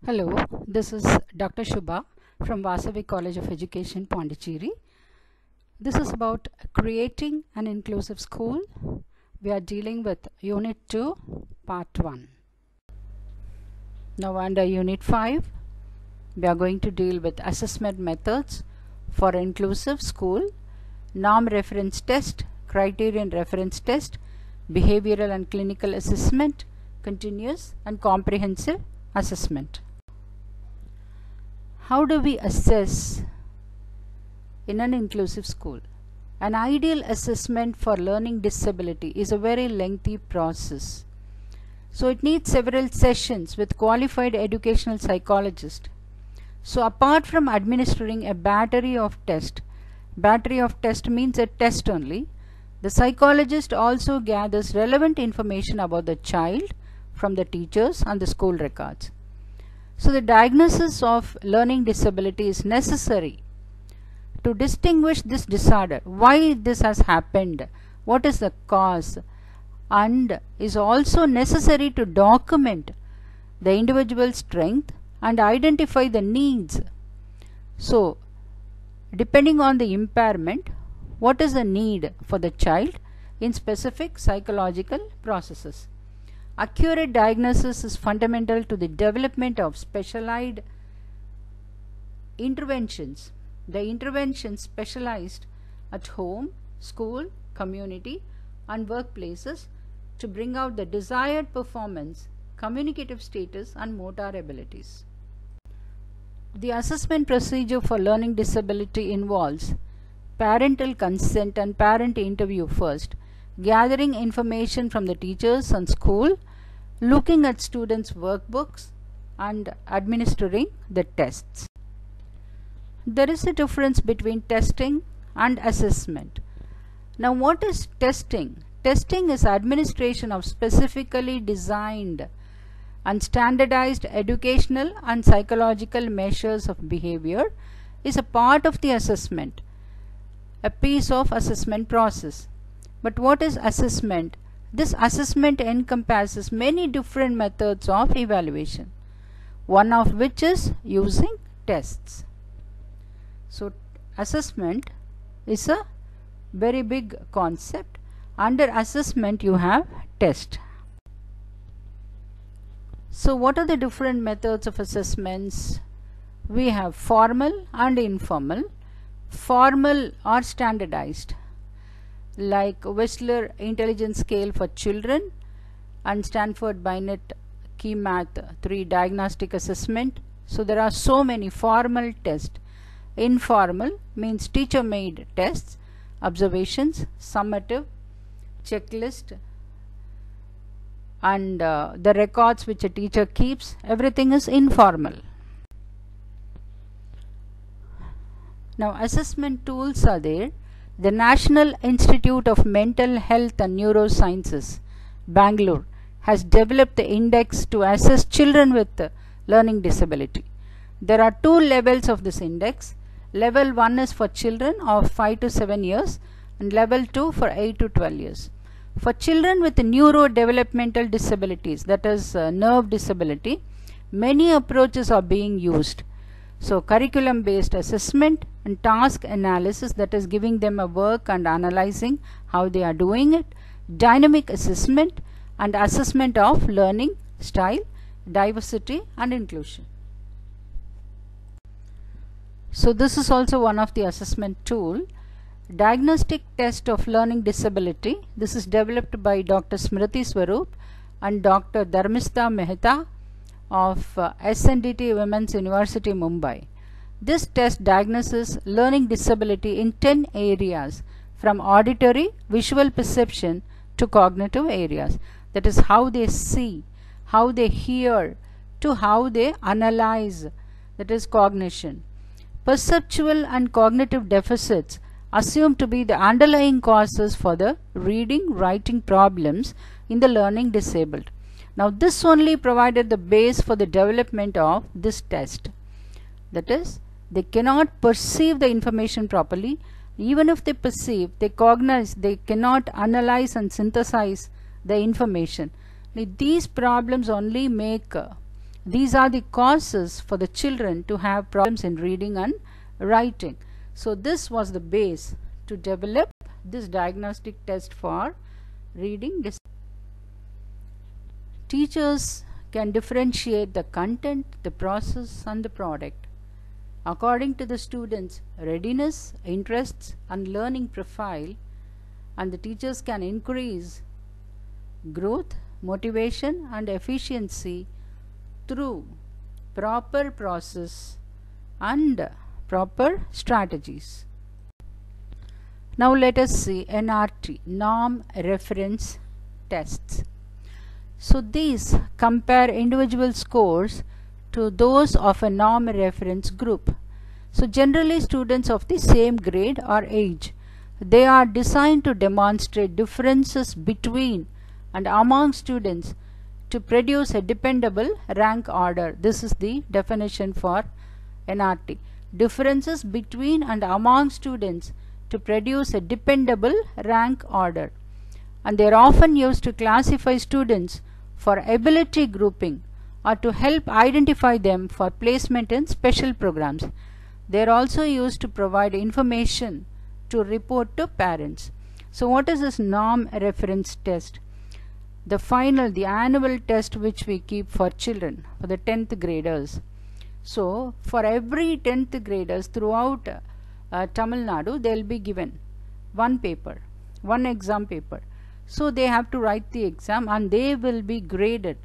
Hello, this is Dr. Shubha from Vasavi College of Education, Pondicherry. This is about creating an inclusive school. We are dealing with Unit 2, Part 1. Now under Unit 5, we are going to deal with assessment methods for inclusive school, norm reference test, criterion reference test, behavioral and clinical assessment, continuous and comprehensive assessment. How do we assess in an inclusive school? An ideal assessment for learning disability is a very lengthy process. So it needs several sessions with qualified educational psychologists. So apart from administering a battery of test means a test only, the psychologist also gathers relevant information about the child from the teachers and the school records. So the diagnosis of learning disability is necessary to distinguish this disorder, why this has happened, what is the cause, and is also necessary to document the individual's strength and identify the needs. So depending on the impairment, what is the need for the child in specific psychological processes. Accurate diagnosis is fundamental to the development of specialized interventions. The interventions specialized at home, school, community and workplaces to bring out the desired performance, communicative status and motor abilities. The assessment procedure for learning disability involves parental consent and parent interview first, gathering information from the teachers and school, looking at students' workbooks and administering the tests. There is a difference between testing and assessment. Now what is testing? Testing is administration of specifically designed and standardized educational and psychological measures of behavior is a part of the assessment, a piece of assessment process. But what is assessment? This assessment encompasses many different methods of evaluation, one of which is using tests. So assessment is a very big concept. Under assessment you have test. So what are the different methods of assessments? We have formal and informal. Formal or standardized, like Whistler Intelligence Scale for Children and Stanford Binet Key Math 3 Diagnostic Assessment. So there are so many formal tests. Informal means teacher made tests, observations, summative, checklist and the records which a teacher keeps. Everything is informal. Now assessment tools are there. The National Institute of Mental Health and Neurosciences, Bangalore, has developed the index to assess children with learning disability. There are two levels of this index. Level 1 is for children of 5 to 7 years and level 2 for 8 to 12 years. For children with neurodevelopmental disabilities, that is nerve disability, many approaches are being used. So curriculum based assessment and task analysis, that is giving them a work and analyzing how they are doing it, dynamic assessment and assessment of learning style, diversity and inclusion. So this is also one of the assessment tool. Diagnostic test of learning disability. This is developed by Dr. Smriti Swarup and Dr. Dharmistha Mehta of SNDT Women's University, Mumbai. This test diagnoses learning disability in 10 areas, from auditory, visual perception to cognitive areas. That is how they see, how they hear, to how they analyze, that is cognition. Perceptual and cognitive deficits assumed to be the underlying causes for the reading, writing problems in the learning disabled. Now this only provided the base for the development of this test. That is, they cannot perceive the information properly. Even if they perceive, they cognize, they cannot analyze and synthesize the information. These problems only make These are the causes for the children to have problems in reading and writing. So this was the base to develop this diagnostic test for reading. Teachers can differentiate the content, the process and the product according to the students' readiness, interests and learning profile, and the teachers can increase growth, motivation and efficiency through proper process and proper strategies. Now let us see NRT, norm reference tests. So these compare individual scores to those of a norm reference group. So generally students of the same grade or age. They are designed to demonstrate differences between and among students to produce a dependable rank order. This is the definition for NRT. Differences between and among students to produce a dependable rank order. And they are often used to classify students for ability grouping or to help identify them for placement in special programs. They are also used to provide information to report to parents. So what is this norm reference test? The annual test which we keep for children, for the 10th graders. So for every 10th graders throughout Tamil Nadu, they will be given one exam paper. So they have to write the exam and they will be graded,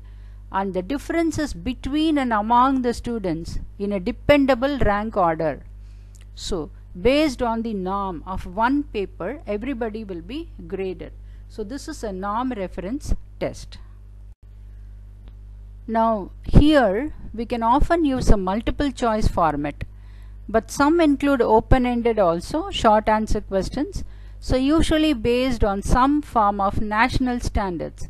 and the differences between and among the students in a dependable rank order. So based on the norm of one paper, everybody will be graded. So this is a norm reference test. Now here we can often use a multiple choice format, but some include open-ended also, short answer questions. So usually based on some form of national standards,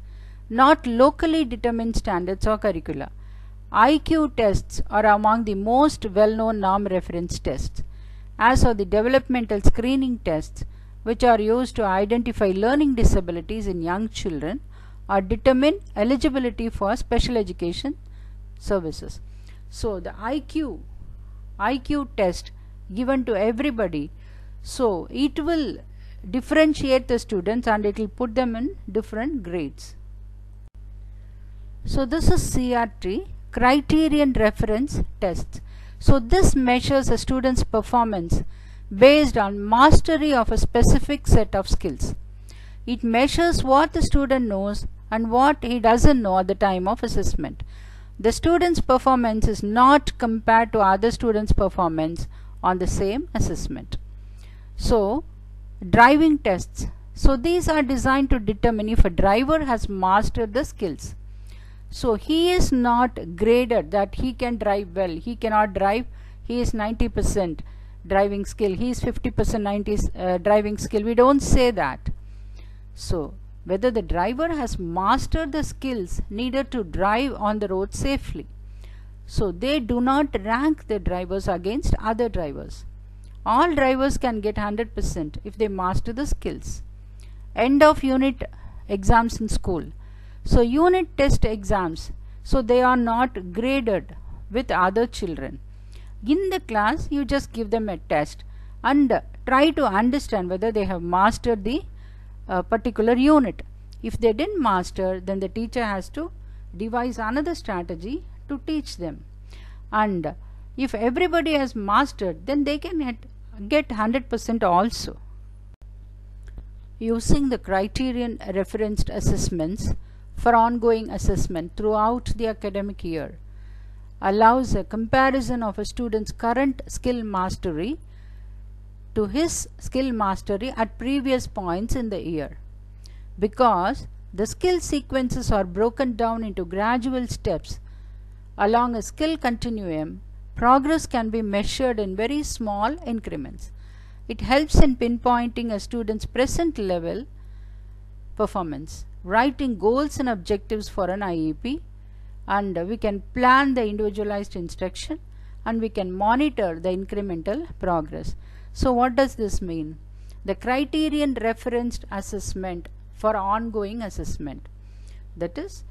not locally determined standards or curricula. IQ tests are among the most well-known norm reference tests, as are the developmental screening tests, which are used to identify learning disabilities in young children or determine eligibility for special education services. So the IQ test given to everybody, so it will differentiate the students and it will put them in different grades. So this is CRT, criterion reference tests. So this measures a student's performance based on mastery of a specific set of skills. It measures what the student knows and what he doesn't know at the time of assessment. The student's performance is not compared to other students' performance on the same assessment. So driving tests. So these are designed to determine if a driver has mastered the skills. So he is not graded that he can drive well, he cannot drive, he is 90% driving skill, he is 50% 90 driving skill. We don't say that. So whether the driver has mastered the skills needed to drive on the road safely. So they do not rank the drivers against other drivers. All drivers can get 100% if they master the skills. End of unit exams in school. So unit test exams, so they are not graded with other children. In the class, you just give them a test and try to understand whether they have mastered the particular unit. If they didn't master, then the teacher has to devise another strategy to teach them. And if everybody has mastered, then they can get 100% also. Using the criterion referenced assessments for ongoing assessment throughout the academic year allows a comparison of a student's current skill mastery to his skill mastery at previous points in the year. Because the skill sequences are broken down into gradual steps along a skill continuum, progress can be measured in very small increments. It helps in pinpointing a student's present level performance, writing goals and objectives for an IEP, and we can plan the individualized instruction, and we can monitor the incremental progress. So what does this mean? The criterion referenced assessment for ongoing assessment. That is,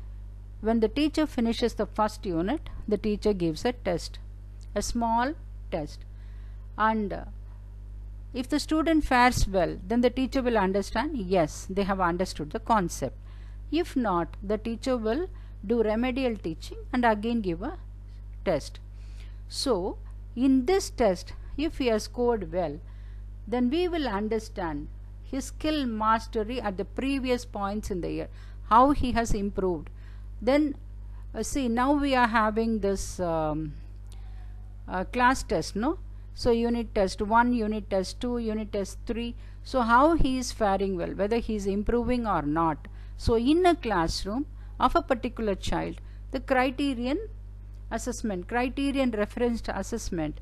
when the teacher finishes the first unit, the teacher gives a test, a small test, and if the student fares well, then the teacher will understand, yes, they have understood the concept. If not, the teacher will do remedial teaching and again give a test. So, in this test, if he has scored well, then we will understand his skill mastery at the previous points in the year, how he has improved. Then, see, now we are having this class test, no? So, unit test 1, unit test 2, unit test 3. So, how he is faring well, whether he is improving or not. So, in a classroom of a particular child, the criterion assessment, criterion referenced assessment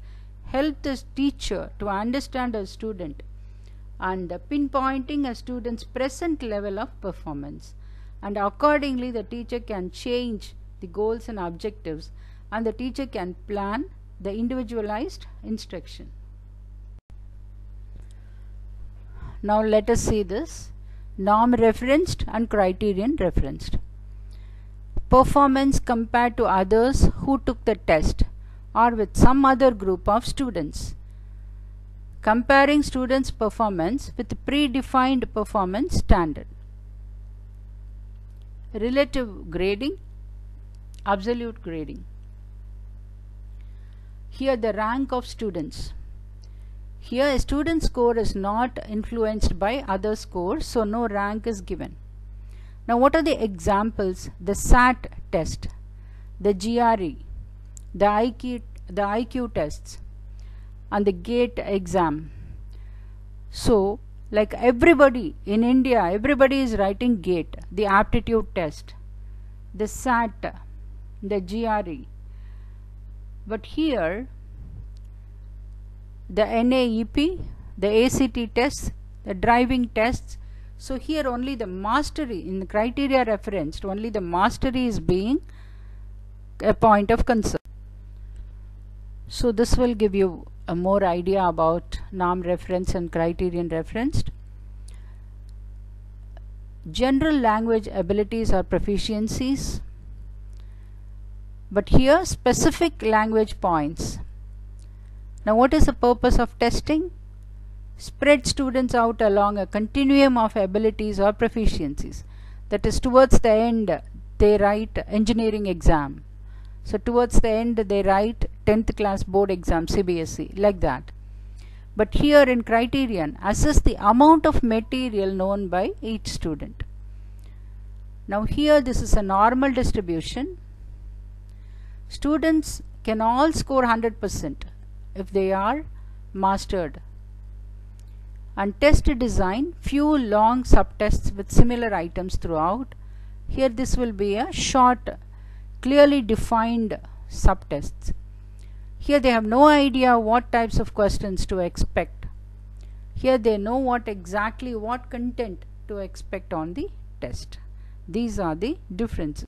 help the teacher to understand a student and pinpointing a student's present level of performance. And accordingly, the teacher can change the goals and objectives, and the teacher can plan the individualized instruction. Now let us see this norm referenced and criterion referenced. Performance compared to others who took the test or with some other group of students. Comparing students' performance with predefined performance standard. Relative grading, absolute grading. Here the rank of students. Here a student's score is not influenced by other scores, so no rank is given. Now what are the examples? The SAT test, the GRE, the IQ tests, and the GATE exam. So like everybody in India, everybody is writing GATE, the aptitude test, the SAT, the GRE. But here the NAEP, the ACT tests, the driving tests. So here only the mastery, in the criteria referenced, only the mastery is being a point of concern. So this will give you a more idea about norm reference and criterion referenced. General language abilities or proficiencies. But here specific language points. Now what is the purpose of testing? Spread students out along a continuum of abilities or proficiencies. That is, towards the end they write engineering exam. So towards the end they write 10th class board exam, CBSE, like that. But here in criterion, assess the amount of material known by each student. Now here this is a normal distribution. Students can all score 100% if they are mastered. And test design, few long subtests with similar items throughout. Here this will be a short, clearly defined subtests. Here they have no idea what types of questions to expect. Here they know what content to expect on the test. These are the differences.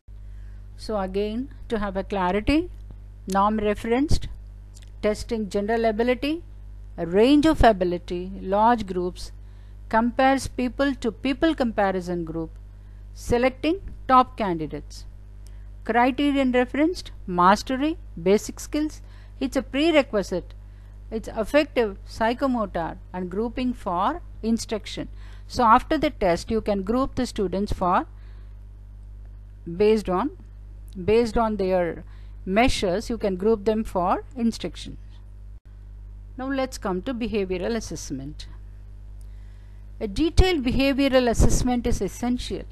So again, to have a clarity, norm referenced, testing general ability, a range of ability, large groups, compares people to people comparison group, selecting top candidates. Criterion referenced, mastery, basic skills, it's a prerequisite, it's affective, psychomotor, and grouping for instruction. So after the test you can group the students for based on their measures, you can group them for instruction. Now let's come to behavioral assessment. A detailed behavioral assessment is essential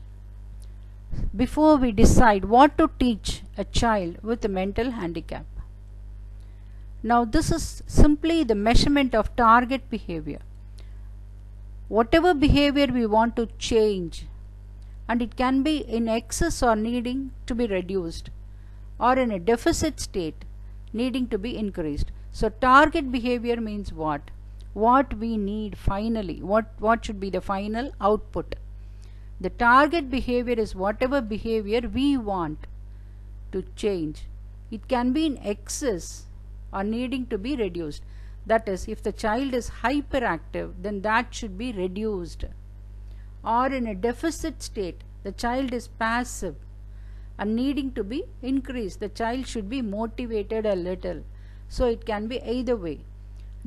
before we decide what to teach a child with a mental handicap. Now this is simply the measurement of target behavior. Whatever behavior we want to change, and it can be in excess or needing to be reduced, or in a deficit state needing to be increased. So target behavior means what? What we need finally, what should be the final output. The target behavior is whatever behavior we want to change. It can be in excess or needing to be reduced. That is, if the child is hyperactive, then that should be reduced. Or in a deficit state, the child is passive, and needing to be increased. The child should be motivated a little. So it can be either way.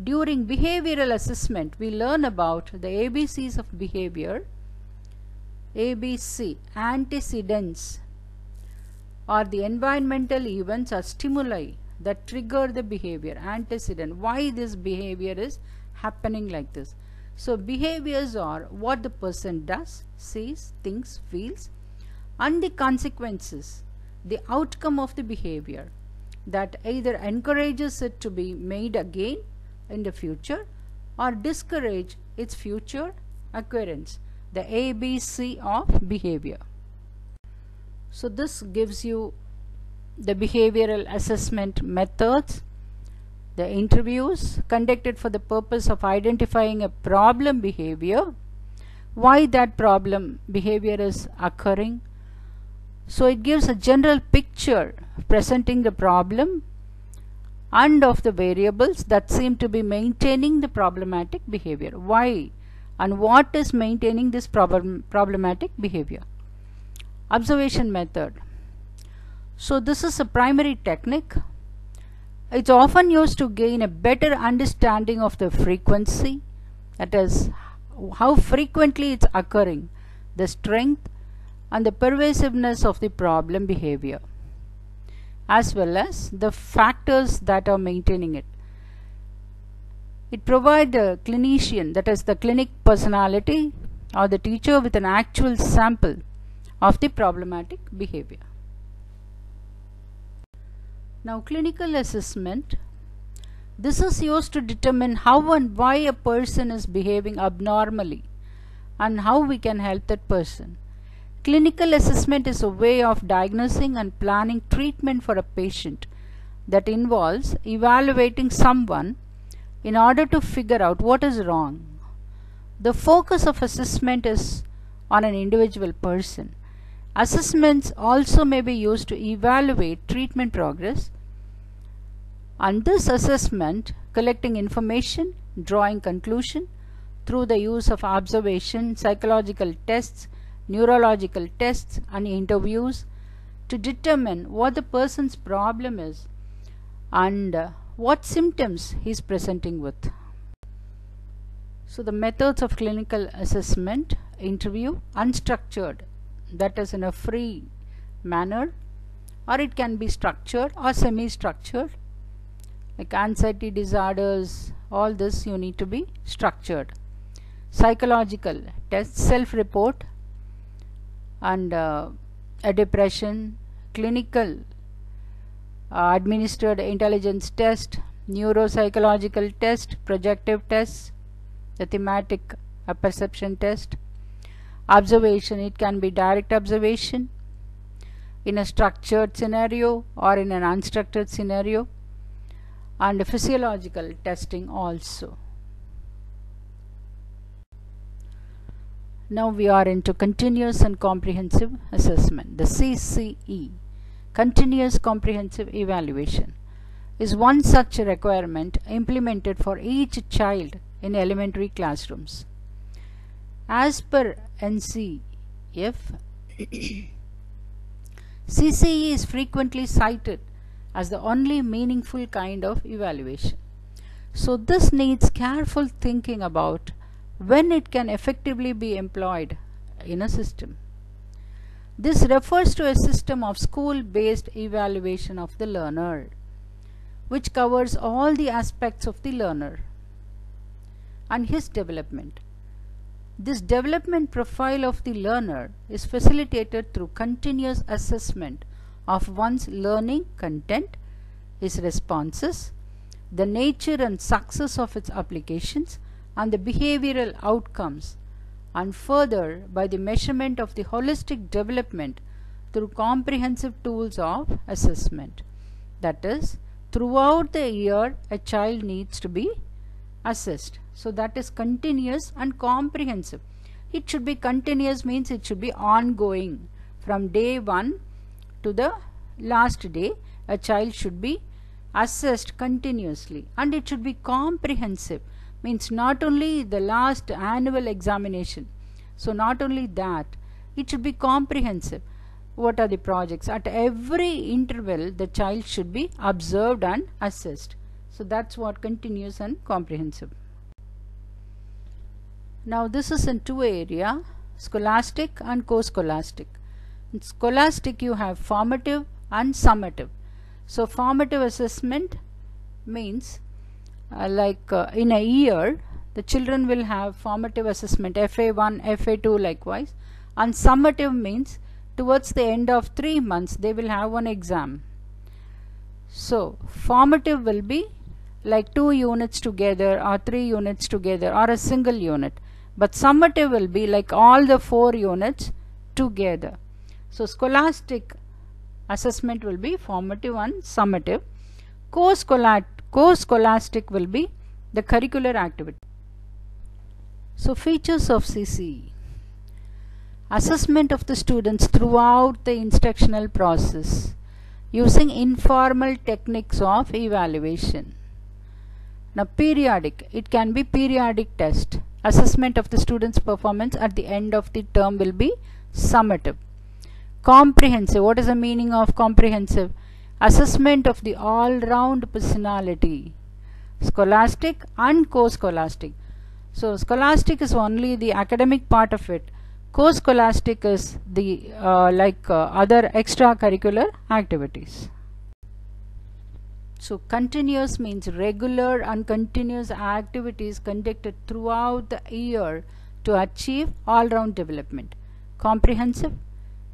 During behavioral assessment, we learn about the ABCs of behavior. ABC, antecedents, or the environmental events or stimuli that trigger the behavior. Antecedent, why this behavior is happening like this. So behaviors are what the person does, says, thinks, feels, and the consequences, the outcome of the behavior that either encourages it to be made again in the future or discourage its future occurrence. The ABC of behavior. So this gives you the behavioral assessment methods, the interviews conducted for the purpose of identifying a problem behavior, why that problem behavior is occurring. So it gives a general picture presenting the problem and of the variables that seem to be maintaining the problematic behavior. Why and what is maintaining this problematic behavior. Observation method. So this is a primary technique. It's often used to gain a better understanding of the frequency, that is, how frequently it's occurring, the strength and the pervasiveness of the problem behavior, as well as the factors that are maintaining it. It provides the clinician, that is the clinic personality or the teacher, with an actual sample of the problematic behavior. Now, clinical assessment. This is used to determine how and why a person is behaving abnormally and how we can help that person. Clinical assessment is a way of diagnosing and planning treatment for a patient that involves evaluating someone in order to figure out what is wrong. The focus of assessment is on an individual person. Assessments also may be used to evaluate treatment progress, and this assessment collecting information, drawing conclusion through the use of observation, psychological tests, neurological tests and interviews to determine what the person's problem is and what symptoms he is presenting with. So the methods of clinical assessment: interview, unstructured, that is in a free manner, or it can be structured or semi-structured, like anxiety disorders, all this you need to be structured. Psychological tests, self-report, and a depression, clinical administered intelligence test, neuropsychological test, projective tests, the thematic perception test. Observation, it can be direct observation in a structured scenario or in an unstructured scenario, and physiological testing also. Now we are into continuous and comprehensive assessment. The CCE, Continuous Comprehensive Evaluation, is one such requirement implemented for each child in elementary classrooms. As per NCF, CCE is frequently cited as the only meaningful kind of evaluation. So this needs careful thinking about when it can effectively be employed in a system. This refers to a system of school-based evaluation of the learner, which covers all the aspects of the learner and his development. This development profile of the learner is facilitated through continuous assessment of one's learning content, his responses, the nature and success of its applications, and the behavioral outcomes, and further by the measurement of the holistic development through comprehensive tools of assessment. That is, throughout the year a child needs to be assessed. So that is continuous and comprehensive. It should be continuous, means it should be ongoing. From day 1 to the last day, a child should be assessed continuously, and it should be comprehensive, means not only the last annual examination. So not only that, it should be comprehensive. what are the projects. At every interval the child should be observed and assessed. So that's what continuous and comprehensive. Now this is in two areas, scholastic and co-scholastic. In scholastic you have formative and summative. So formative assessment means in a year the children will have formative assessment FA1, FA2 likewise, and summative means towards the end of 3 months they will have one exam. So formative will be like 2 units together or 3 units together or a single unit, but summative will be like all the 4 units together. So scholastic assessment will be formative and summative. Co-scholastic will be the curricular activity. So features of CCE: assessment of the students throughout the instructional process using informal techniques of evaluation. Now periodic, it can be periodic test. Assessment of the students' performance at the end of the term will be summative. Comprehensive, what is the meaning of comprehensive? Assessment of the all-round personality. Scholastic and co-scholastic. So scholastic is only the academic part of it. Co-scholastic is the other extracurricular activities. So continuous means regular and continuous activities conducted throughout the year to achieve all-round development. Comprehensive,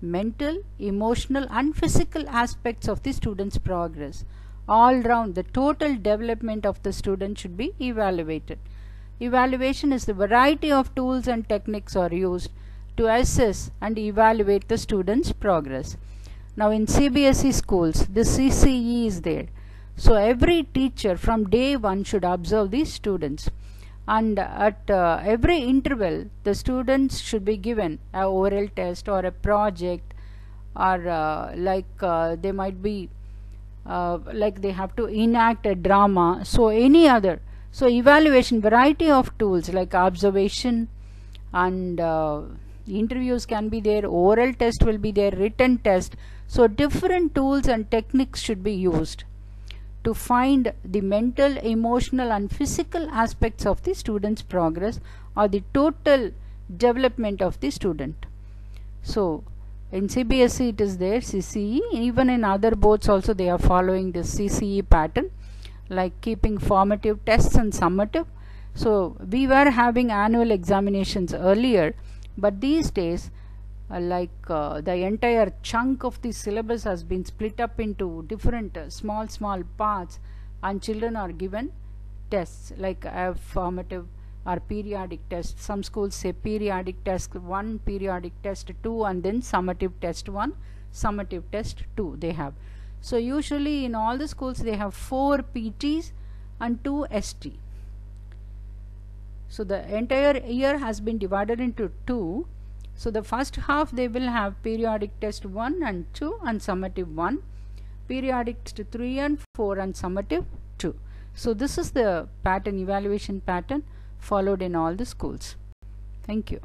mental, emotional and physical aspects of the student's progress. All round, the total development of the student should be evaluated. Evaluation is the variety of tools and techniques are used to assess and evaluate the student's progress. Now in CBSE schools, the CCE is there. So every teacher from day one should observe these students, and at every interval the students should be given a oral test or a project, or they might be they have to enact a drama, so any other. So evaluation, variety of tools like observation and interviews can be there, oral test will be there, written test. So different tools and techniques should be used to find the mental, emotional and physical aspects of the student's progress or the total development of the student. So in CBSE it is there, CCE, even in other boards also they are following this CCE pattern, like keeping formative tests and summative. So we were having annual examinations earlier, but these days the entire chunk of the syllabus has been split up into different small parts, and children are given tests like a formative or periodic test. Some schools say periodic test 1, periodic test 2, and then summative test 1, summative test 2 they have. So usually in all the schools they have 4 PTs and 2 ST. So the entire year has been divided into 2. So the first half they will have periodic test 1 and 2 and summative 1, periodic test 3 and 4 and summative 2. So this is the pattern, evaluation pattern followed in all the schools. Thank you.